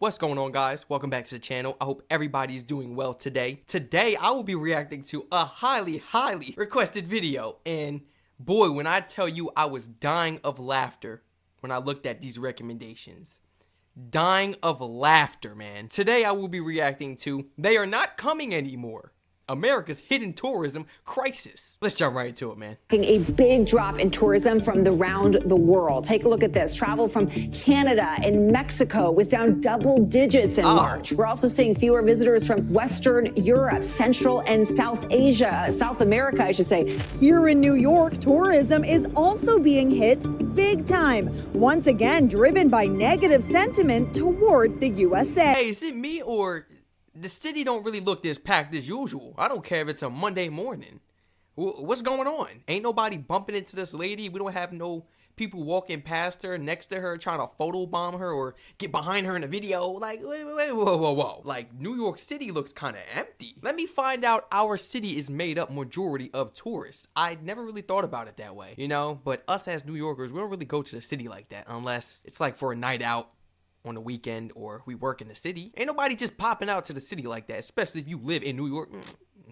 What's going on, guys? Welcome back to the channel. I hope everybody's doing well today. Today, I will be reacting to a highly requested video. And boy, when I tell you I was dying of laughter when I looked at these recommendations. Dying of laughter, man. Today, I will be reacting to They Are Not Coming Anymore, America's hidden tourism crisis. Let's jump right into it, man. A big drop in tourism from around the world. Take a look at this. Travel from Canada and Mexico was down double digits in March. We're also seeing fewer visitors from Western Europe, Central and South Asia, South America, I should say. Here in New York, tourism is also being hit big time. Once again, driven by negative sentiment toward the USA. Hey, is it me or the city don't really look this packed as usual? I don't care if it's a Monday morning. What's going on? Ain't nobody bumping into this lady. We don't have no people walking past her, next to her, trying to photobomb her or get behind her in a video. Like, wait, whoa. Like, New York City looks kind of empty. Let me find out our city is made up majority of tourists. I never really thought about it that way, you know? But us as New Yorkers, we don't really go to the city like that unless it's like for a night out on the weekend or we work in the city. Ain't nobody just popping out to the city like that, especially if you live in New York.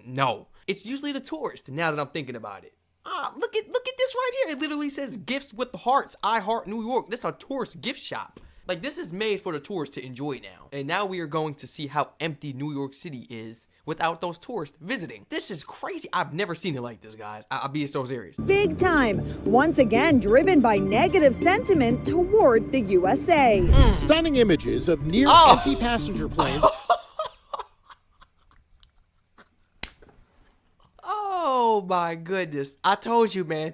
No, it's usually the tourist. Now that I'm thinking about it, look at this right here. It literally says gifts with the hearts. I heart New York. This is a tourist gift shop. Like, this is made for the tourists to enjoy now. And now we are going to see how empty New York City is without those tourists visiting. This is crazy. I've never seen it like this, guys. I'll be so serious. Big time. Once again, driven by negative sentiment toward the USA. Stunning images of near-empty passenger planes. Oh my goodness. I told you, man.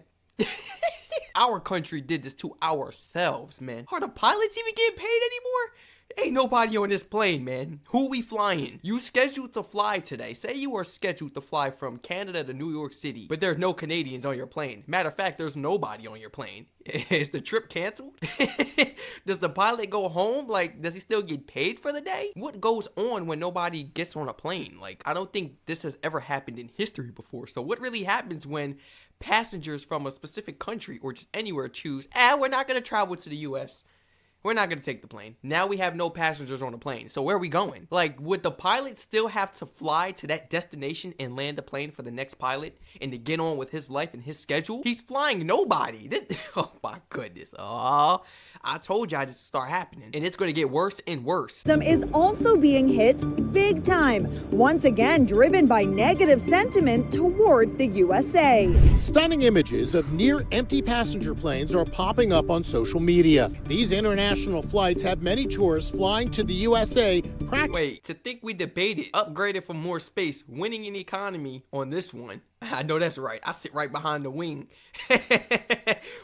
Our country did this to ourselves, man. Are the pilots even getting paid anymore? Ain't nobody on this plane, man. Who we flying? You scheduled to fly today. Say you are scheduled to fly from Canada to New York City, but there's no Canadians on your plane. Matter of fact, there's nobody on your plane. Is the trip canceled? Does the pilot go home? Like, does he still get paid for the day? What goes on when nobody gets on a plane? Like, I don't think this has ever happened in history before. So what really happens when passengers from a specific country or just anywhere choose, we're not going to travel to the US. We're not going to take the plane. Now we have no passengers on the plane. So where are we going? Like, would the pilot still have to fly to that destination and land the plane for the next pilot and to get on with his life and his schedule? He's flying nobody. Oh my goodness. Oh, I told you this start happening. And it's going to get worse and worse. Tourism is also being hit big time. Once again, driven by negative sentiment toward the USA. Stunning images of near-empty passenger planes are popping up on social media. These international flights have many tourists flying to the USA. Wait, to think we debated upgraded for more space, winning an economy on this one. I know that's right. I sit right behind the wing.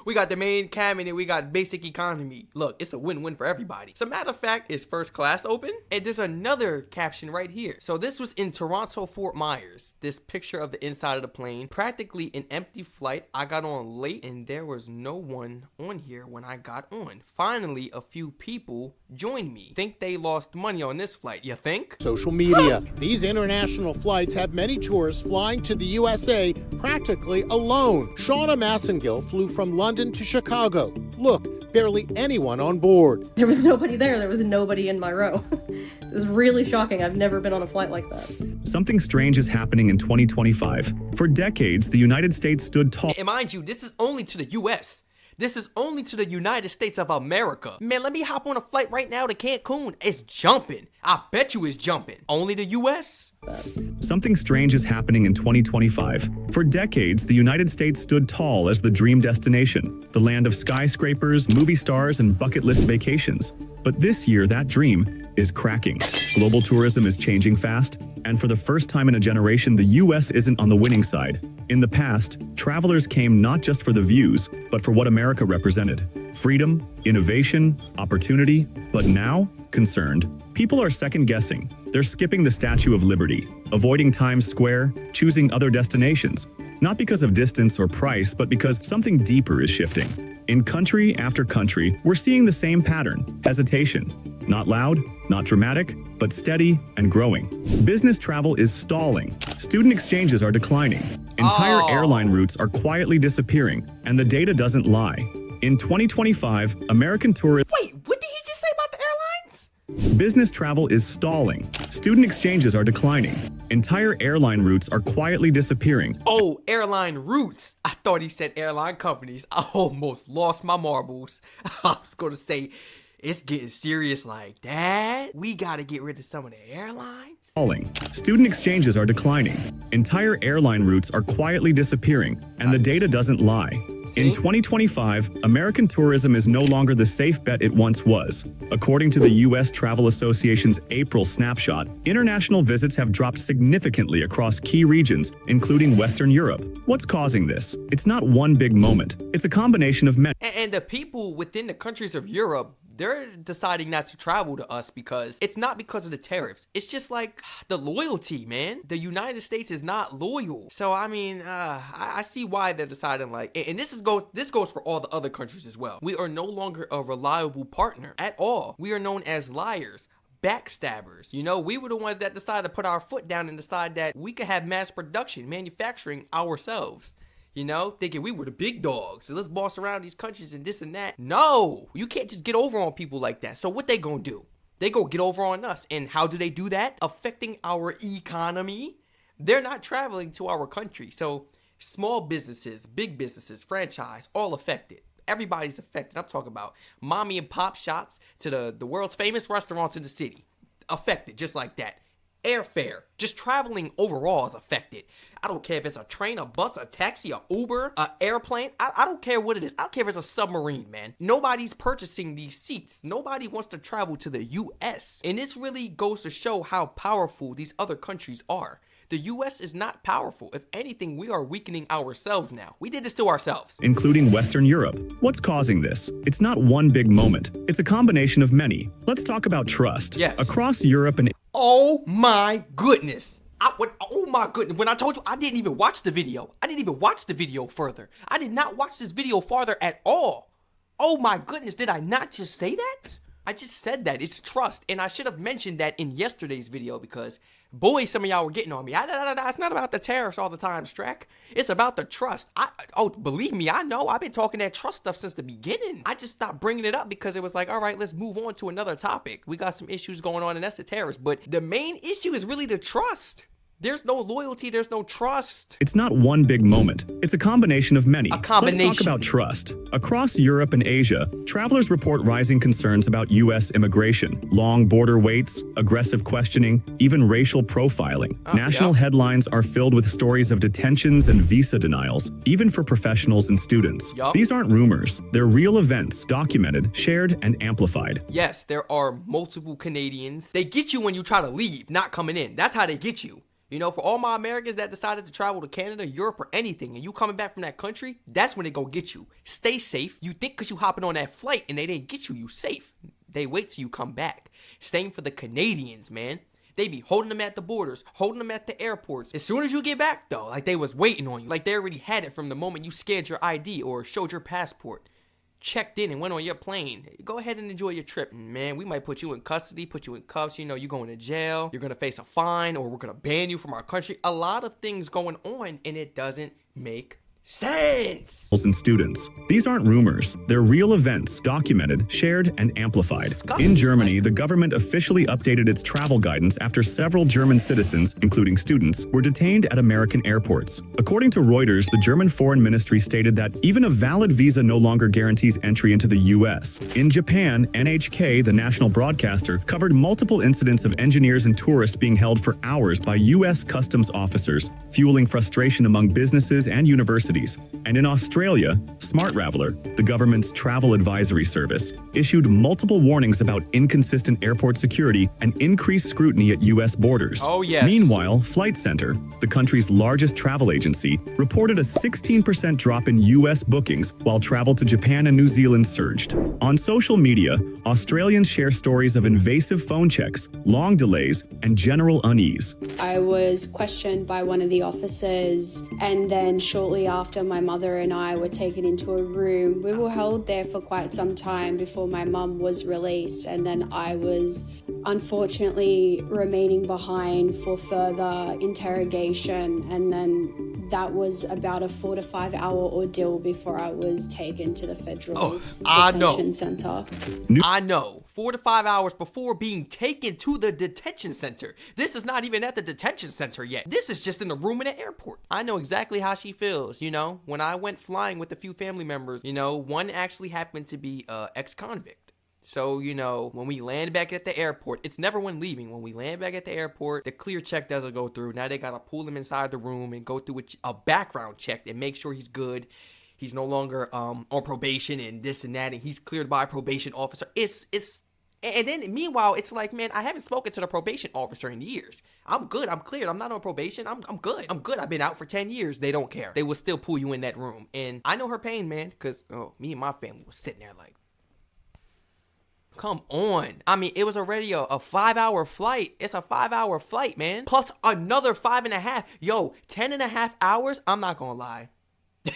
We got the main cabin and we got basic economy. Look, it's a win-win for everybody. As a matter of fact, is first class open? And there's another caption right here. So this was in Toronto, Fort Myers. This picture of the inside of the plane. Practically an empty flight. I got on late and there was no one on here when I got on. Finally, a few people joined me. Think they lost money on this flight, you think? Social media. These international flights have many tourists flying to the USA practically alone. Shauna Massengill flew from London to Chicago. Look, barely anyone on board. There was nobody there. There was nobody in my row. It was really shocking. I've never been on a flight like that. Something strange is happening in 2025. For decades, the United States stood tall. And mind you, this is only to the U.S. This is only to the United States of America. Man, let me hop on a flight right now to Cancun. It's jumping. I bet you it's jumping. Only the U.S.? Something strange is happening in 2025. For decades, the United States stood tall as the dream destination, the land of skyscrapers, movie stars, and bucket list vacations. But this year, that dream is cracking. Global tourism is changing fast, and for the first time in a generation, the U.S. isn't on the winning side. In the past, travelers came not just for the views, but for what America represented: freedom, innovation, opportunity. But now, concerned. People are second-guessing. They're skipping the Statue of Liberty, avoiding Times Square, choosing other destinations. Not because of distance or price, but because something deeper is shifting. In country after country, we're seeing the same pattern: hesitation. Not loud, not dramatic, but steady and growing. Business travel is stalling. Student exchanges are declining. Entire airline routes are quietly disappearing, and the data doesn't lie. In 2025, American tourists... Wait, what did he just say about the airlines? Business travel is stalling. Student exchanges are declining. Entire airline routes are quietly disappearing. Oh, airline routes. I thought he said airline companies. I almost lost my marbles. I was going to say, it's getting serious like that. We got to get rid of some of the airlines. Falling. Student exchanges are declining. Entire airline routes are quietly disappearing, and the data doesn't lie. In 2025, American tourism is no longer the safe bet it once was. According to the U.S. Travel Association's April snapshot, international visits have dropped significantly across key regions, including Western Europe. What's causing this? It's not one big moment. It's a combination of many. And the people within the countries of Europe, they're deciding not to travel to us because it's not because of the tariffs. It's just like the loyalty, man. The United States is not loyal. So, I mean, I see why they're deciding like, and this goes for all the other countries as well. We are no longer a reliable partner at all. We are known as liars. Backstabbers. You know, we were the ones that decided to put our foot down and decide that we could have mass production, manufacturing ourselves. You know, thinking we were the big dogs, so let's boss around these countries and this and that. No, you can't just get over on people like that. So what they gonna do? They go get over on us. And how do they do that? Affecting our economy. They're not traveling to our country. So small businesses, big businesses, franchise, all affected. Everybody's affected. I'm talking about mommy and pop shops to the world's famous restaurants in the city. Affected just like that. Airfare, just traveling overall is affected. I don't care if it's a train, a bus, a taxi, a Uber, a airplane. I don't care what it is. I don't care if it's a submarine, man. Nobody's purchasing these seats. Nobody wants to travel to the U.S. And this really goes to show how powerful these other countries are. The U.S. is not powerful. If anything, we are weakening ourselves now. We did this to ourselves. Including Western Europe. What's causing this? It's not one big moment. It's a combination of many. Let's talk about trust. Yes. Across Europe and Oh my goodness. Oh my goodness. When I told you, I didn't even watch the video. I didn't even watch the video further. I did not watch this video farther at all. Oh my goodness. Did I not just say that? I just said that. It's trust. And I should have mentioned that in yesterday's video because, boy, some of y'all were getting on me. It's not about the tariffs all the time, Strac. It's about the trust. Believe me, I know. I've been talking that trust stuff since the beginning. I just stopped bringing it up because it was like, all right, let's move on to another topic. We got some issues going on, and that's the tariffs. But the main issue is really the trust. There's no loyalty. There's no trust. It's not one big moment. It's a combination of many. A combination. Let's talk about trust. Across Europe and Asia, travelers report rising concerns about U.S. immigration, long border waits, aggressive questioning, even racial profiling. National headlines are filled with stories of detentions and visa denials, even for professionals and students. These aren't rumors. They're real events, documented, shared, and amplified. Yes, there are multiple Canadians. They get you when you try to leave, not coming in. That's how they get you. You know, for all my Americans that decided to travel to Canada, Europe, or anything, and you coming back from that country, that's when they go get you. Stay safe. You think because you hopping on that flight and they didn't get you, you safe. They wait till you come back. Same for the Canadians, man. They be holding them at the borders, holding them at the airports. As soon as you get back, though, like they was waiting on you. Like they already had it from the moment you scanned your ID or showed your passport. Checked in and went on your plane. Go ahead and enjoy your trip. Man, we might put you in custody, put you in cuffs. You know, you're going to jail. You're going to face a fine or we're going to ban you from our country. A lot of things going on and it doesn't make sense. And students. These aren't rumors. They're real events, documented, shared, and amplified. In Germany, the government officially updated its travel guidance after several German citizens, including students, were detained at American airports. According to Reuters, the German Foreign Ministry stated that even a valid visa no longer guarantees entry into the U.S. In Japan, NHK, the national broadcaster, covered multiple incidents of engineers and tourists being held for hours by U.S. customs officers, fueling frustration among businesses and universities. And in Australia, SmartTraveller, the government's travel advisory service, issued multiple warnings about inconsistent airport security and increased scrutiny at U.S. borders. Oh, yes. Meanwhile, Flight Center, the country's largest travel agency, reported a 16% drop in U.S. bookings while travel to Japan and New Zealand surged. On social media, Australians share stories of invasive phone checks, long delays, and general unease. I was questioned by one of the officers, and then shortly after my mother and I were taken into a room. We were held there for quite some time before my mum was released, and then I was unfortunately remaining behind for further interrogation, and then that was about a 4 to 5 hour ordeal before I was taken to the federal detention center. I know. 4 to 5 hours before being taken to the detention center. This is not even at the detention center yet. This is just in the room in the airport. I know exactly how she feels, you know. When I went flying with a few family members, you know, one actually happened to be ex-convict. So, you know, when we land back at the airport, it's never when leaving. When we land back at the airport, the clear check doesn't go through. Now they got to pull him inside the room and go through a background check and make sure he's good. He's no longer on probation and this and that, and he's cleared by a probation officer. And then meanwhile, it's like, man, I haven't spoken to the probation officer in years. I'm good. I'm cleared. I'm not on probation. I'm good. I'm good. I've been out for 10 years. They don't care. They will still pull you in that room. And I know her pain, man, because me and my family was sitting there like, come on. I mean, it was already a 5-hour flight. It's a 5-hour flight, man. Plus another 5.5. Yo, 10.5 hours. I'm not going to lie.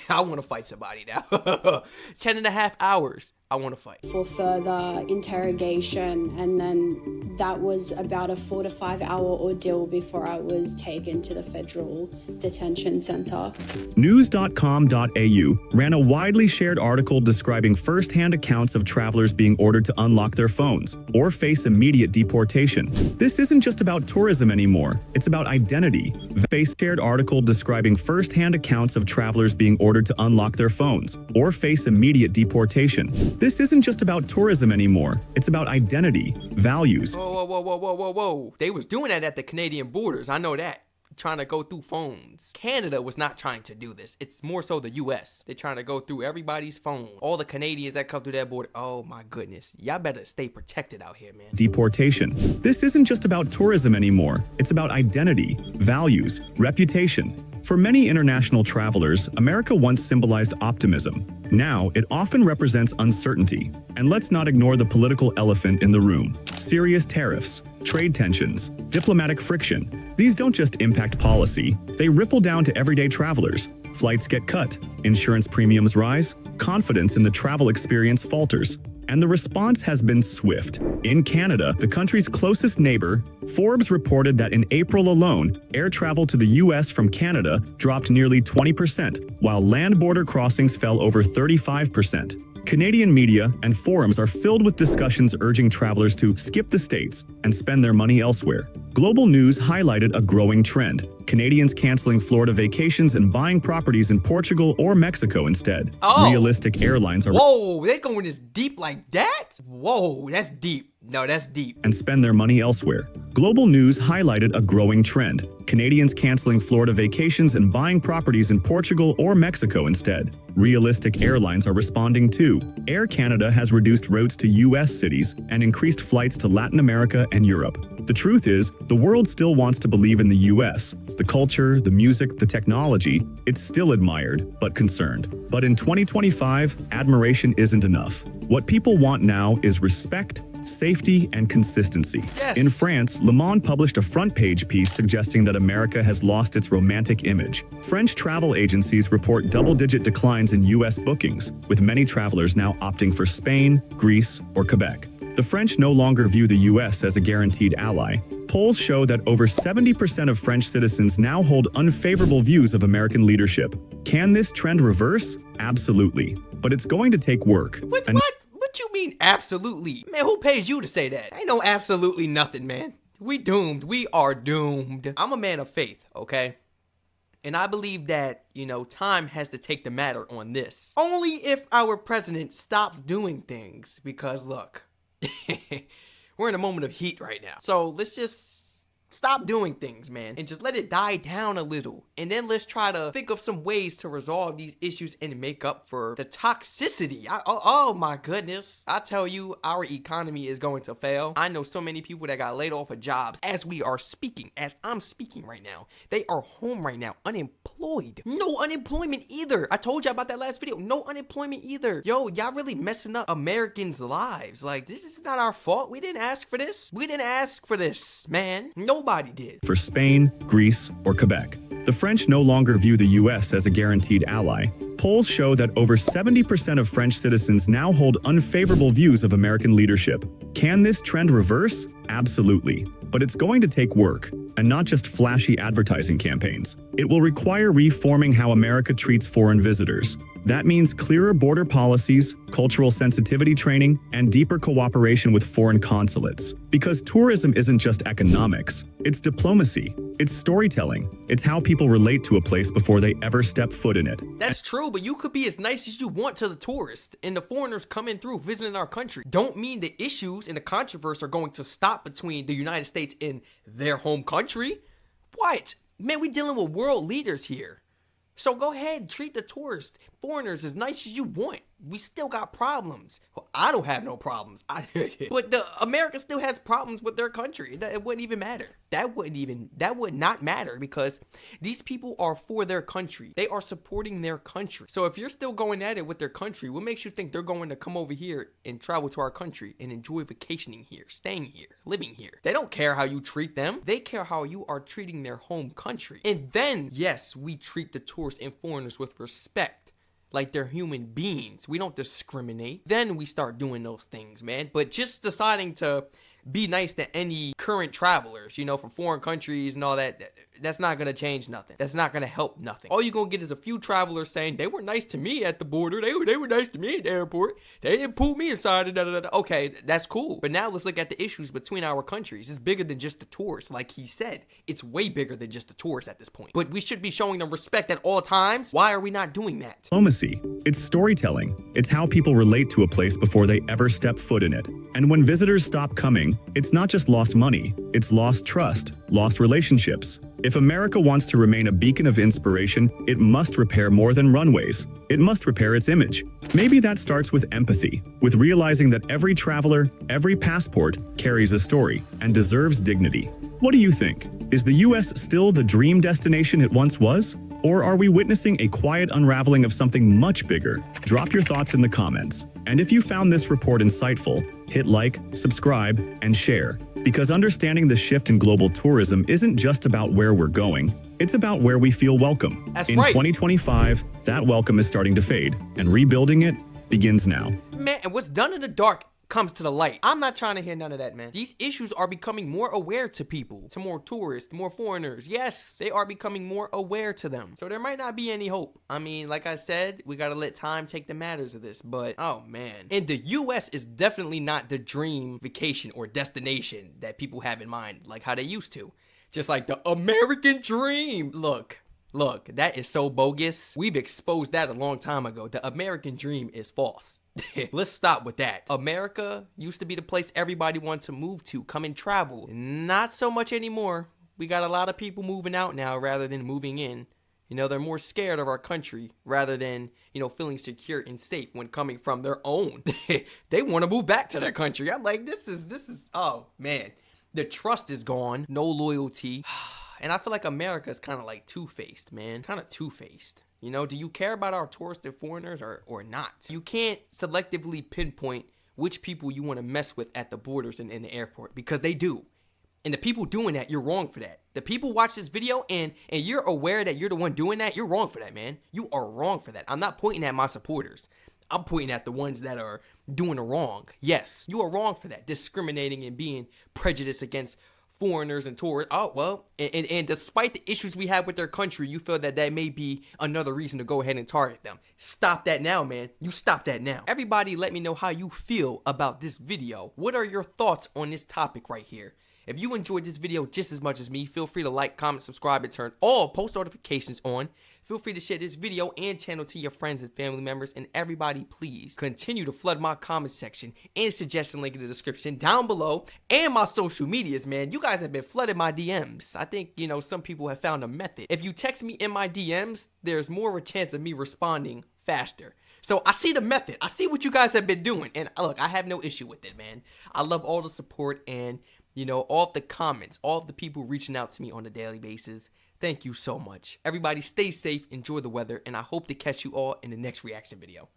I want to fight somebody now. 10.5 hours. I want to fight. For further interrogation, and then that was about a 4 to 5 hour ordeal before I was taken to the federal detention center. News.com.au ran a widely shared article describing first-hand accounts of travelers being ordered to unlock their phones or face immediate deportation. This isn't just about tourism anymore, it's about identity. Face shared article describing first-hand accounts of travelers being ordered to unlock their phones or face immediate deportation. This isn't just about tourism anymore. It's about identity, values. Whoa. They was doing that at the Canadian borders. I know that. Trying to go through phones. Canada was not trying to do this. It's more so the US. They're trying to go through everybody's phone. All the Canadians that come through that border. Oh my goodness. Y'all better stay protected out here, man. Deportation. This isn't just about tourism anymore. It's about identity, values, reputation. For many international travelers, America once symbolized optimism. Now, it often represents uncertainty. And let's not ignore the political elephant in the room. Serious tariffs, trade tensions, diplomatic friction. These don't just impact policy, they ripple down to everyday travelers. Flights get cut, insurance premiums rise, confidence in the travel experience falters. And the response has been swift. In Canada, the country's closest neighbor, Forbes reported that in April alone, air travel to the US from Canada dropped nearly 20%, while land border crossings fell over 35%. Canadian media and forums are filled with discussions urging travelers to skip the States and spend their money elsewhere. Global news highlighted a growing trend. Canadians canceling Florida vacations and buying properties in Portugal or Mexico instead. Oh. Realistic airlines are... Whoa, they going this deep like that? Whoa, that's deep. No, that's deep. And spend their money elsewhere. Global news highlighted a growing trend. Canadians canceling Florida vacations and buying properties in Portugal or Mexico instead. Realistic airlines are responding too. Air Canada has reduced routes to US cities and increased flights to Latin America and Europe. The truth is, the world still wants to believe in the US. The culture, the music, the technology, it's still admired, but concerned. But in 2025, admiration isn't enough. What people want now is respect, safety, and consistency. Yes. In France, Le Monde published a front-page piece suggesting that America has lost its romantic image. French travel agencies report double-digit declines in U.S. bookings, with many travelers now opting for Spain, Greece, or Quebec. The French no longer view the U.S. as a guaranteed ally. Polls show that over 70% of French citizens now hold unfavorable views of American leadership. Can this trend reverse? Absolutely. But it's going to take work. What you mean absolutely? Man, who pays you to say that? Ain't no absolutely nothing, man. We doomed. We are doomed. I'm a man of faith, okay? And I believe that, time has to take the matter on this. Only if our president stops doing things. Because, look, we're in a moment of heat right now. So let's just stop doing things, man, and just let it die down a little. And then let's try to think of some ways to resolve these issues and make up for the toxicity. Oh my goodness. I tell you, our economy is going to fail. I know so many people that got laid off of jobs as we are speaking, as I'm speaking right now. They are home right now, unemployed. No unemployment either. I told you about that last video. No unemployment either. Yo, y'all really messing up Americans' lives. Like, this is not our fault. We didn't ask for this. We didn't ask for this, man. Nobody did. For Spain, Greece, or Quebec. The French no longer view the US as a guaranteed ally. Polls show that over 70% of French citizens now hold unfavorable views of American leadership. Can this trend reverse? Absolutely. But it's going to take work, and not just flashy advertising campaigns. It will require reforming how America treats foreign visitors. That means clearer border policies, cultural sensitivity training, and deeper cooperation with foreign consulates. Because tourism isn't just economics, it's diplomacy, it's storytelling, it's how people relate to a place before they ever step foot in it. That's true, but you could be as nice as you want to the tourists, and the foreigners coming through visiting our country don't mean the issues and the controversy are going to stop between the United States and their home country. What? Man, we dealing with world leaders here. So go ahead, treat the tourists, foreigners as nice as you want. We still got problems. Well, I don't have no problems. But America still has problems with their country. It wouldn't even matter. That would not matter because these people are for their country. They are supporting their country. So if you're still going at it with their country, what makes you think they're going to come over here and travel to our country and enjoy vacationing here, staying here, living here? They don't care how you treat them. They care how you are treating their home country. And then, yes, we treat the tourists and foreigners with respect. Like they're human beings. We don't discriminate. Then we start doing those things, man. But just deciding to be nice to any current travelers, you know, from foreign countries and all that, that's not going to change nothing. That's not going to help nothing. All you're going to get is a few travelers saying, they were nice to me at the border. They were nice to me at the airport. They didn't pull me aside. Okay, that's cool. But now let's look at the issues between our countries. It's bigger than just the tourists. Like he said, it's way bigger than just the tourists at this point. But we should be showing them respect at all times. Why are we not doing that? Diplomacy. It's storytelling. It's how people relate to a place before they ever step foot in it. And when visitors stop coming, it's not just lost money, it's lost trust, lost relationships. If America wants to remain a beacon of inspiration, it must repair more than runways. It must repair its image. Maybe that starts with empathy, with realizing that every traveler, every passport carries a story and deserves dignity. What do you think? Is the US still the dream destination it once was? Or are we witnessing a quiet unraveling of something much bigger? Drop your thoughts in the comments. And if you found this report insightful, hit like, subscribe, and share. Because understanding the shift in global tourism isn't just about where we're going, it's about where we feel welcome. That's in right. 2025, that welcome is starting to fade, and rebuilding it begins now. Man, and what's done in the dark comes to the light. I'm not trying to hear none of that, man. These issues are becoming more aware to people, to more tourists, more foreigners. Yes, they are becoming more aware to them. So there might not be any hope. I mean, like I said, we gotta let time take the matters of this, but oh man. And the US is definitely not the dream vacation or destination that people have in mind, like how they used to. Just like the American dream. Look, that is so bogus. We've exposed that a long time ago. The American dream is false. Let's stop with that. America used to be the place everybody wanted to move to, come and travel. Not so much anymore. We got a lot of people moving out now rather than moving in. You know, they're more scared of our country rather than, you know, feeling secure and safe when coming from their own. They want to move back to their country. I'm like, this is, oh man. The trust is gone. No loyalty. And I feel like America is kind of like two-faced, man. Kind of two-faced. You know, do you care about our tourists and foreigners or not? You can't selectively pinpoint which people you want to mess with at the borders and in the airport because they do. And the people doing that, you're wrong for that. The people watch this video and you're aware that you're the one doing that, you're wrong for that, man. You are wrong for that. I'm not pointing at my supporters. I'm pointing at the ones that are doing the wrong. Yes, you are wrong for that. Discriminating and being prejudiced against foreigners and tourists. Oh, well, and despite the issues we have with their country, you feel that may be another reason to go ahead and target them. Stop that now, man. You stop that now. Everybody let me know how you feel about this video. What are your thoughts on this topic right here? If you enjoyed this video just as much as me, feel free to like, comment, subscribe, and turn all post notifications on. Feel free to share this video and channel to your friends and family members. And everybody, please continue to flood my comment section and suggestion link in the description down below and my social medias, man. You guys have been flooding my DMs. I think, you know, some people have found a method. If you text me in my DMs, there's more of a chance of me responding faster. So I see the method. I see what you guys have been doing. And look, I have no issue with it, man. I love all the support and, you know, all of the comments, all of the people reaching out to me on a daily basis. Thank you so much. Everybody stay safe, enjoy the weather, and I hope to catch you all in the next reaction video.